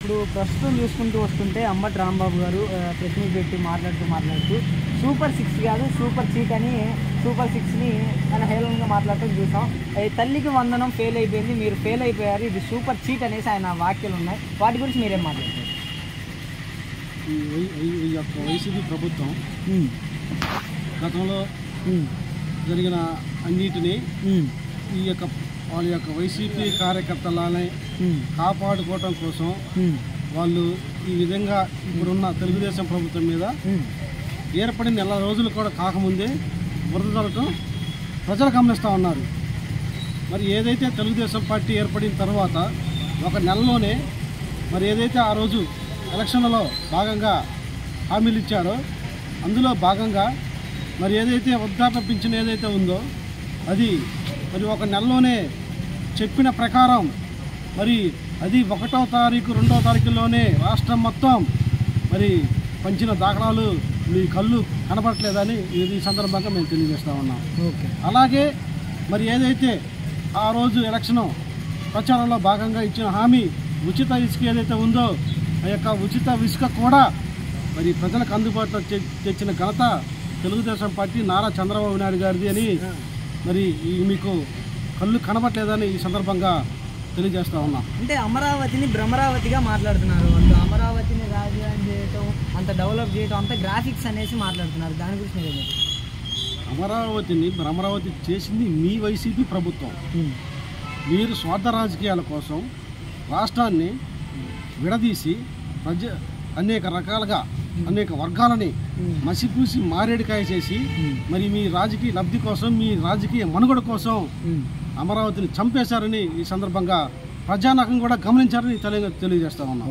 ఇప్పుడు ప్రస్తుతం చూసుకుంటూ వస్తుంటే అంబటి రాంబాబు గారు ప్రెస్ మీట్ పెట్టి మాట్లాడుతూ సూపర్ 6 కాదు సూపర్ చీట్ అని సూపర్ 6ని ఆయన హేళనగా మాట్లాడుతూ చూసాం. తల్లికి వందనం ఫెయిల్ అయిపోయింది, మీరు ఫెయిల్ అయిపోయారు, ఇది సూపర్ చీట్ అనేసి ఆయన వాక్యాలు ఉన్నాయి. వాటి గురించి మీరేం మాట్లాడతారు? ఈ యొక్క వైసీపీ ప్రభుత్వం గతంలో జరిగిన అన్నిటినీ ఈ యొక్క వాళ్ళ యొక్క వైసీపీ కార్యకర్తలని కాపాడుకోవటం కోసం వాళ్ళు ఈ విధంగా ఇప్పుడున్న తెలుగుదేశం ప్రభుత్వం మీద ఏర్పడిన నెల రోజులు కూడా కాకముందే బురద చల్లటం ప్రజలు గమనిస్తూ ఉన్నారు. మరి ఏదైతే తెలుగుదేశం పార్టీ ఏర్పడిన తర్వాత ఒక నెలలోనే మరి ఏదైతే ఆ రోజు ఎలక్షన్లలో భాగంగా హామీలు ఇచ్చారో అందులో భాగంగా మరి ఏదైతే వృద్ధాప్య పింఛన్ ఏదైతే ఉందో అది మరి ఒక నెలలోనే చెప్పిన ప్రకారం మరి అది 1వ తారీఖు 2వ తారీఖుల్లోనే రాష్ట్రం మొత్తం మరి పంచిన దాఖలాలు మీ కళ్ళు కనబడట్లేదని ఈ సందర్భంగా మేము తెలియజేస్తూ ఉన్నాం. అలాగే మరి ఏదైతే ఆ రోజు ఎలక్షన్ ప్రచారంలో భాగంగా ఇచ్చిన హామీ ఉచిత ఇసుక ఏదైతే ఉందో ఆ యొక్క ఉచిత ఇసుక కూడా మరి ప్రజలకు అందుబాటులో తెచ్చిన ఘనత తెలుగుదేశం పార్టీ నారా చంద్రబాబు నాయుడు గారిది అని మరి మీకు కళ్ళు కనబట్లేదని ఈ సందర్భంగా తెలియజేస్తూ ఉన్నాం. అంటే అమరావతిని భ్రమరావతిగా మాట్లాడుతున్నారు వాళ్ళు. అమరావతిని రాజధాని చేయటం, అంత డెవలప్ చేయటం, అంత గ్రాఫిక్స్ అనేసి మాట్లాడుతున్నారు. దాని గురించి మీరు అమరావతిని భ్రమరావతి చేసింది మీ వైసీపీ ప్రభుత్వం. మీరు స్వార్థ రాజకీయాల కోసం రాష్ట్రాన్ని విడదీసి అనేక రకాలుగా అనేక వర్గాలని మసిపూసి మారేడికాయ చేసి మరి మీ రాజకీయ లబ్ధి కోసం మీ రాజకీయ మనుగడ కోసం అమరావతిని చంపేశారని ఈ సందర్భంగా ప్రజానకం కూడా గమనించారని తెలియజేస్తా ఉన్నాం.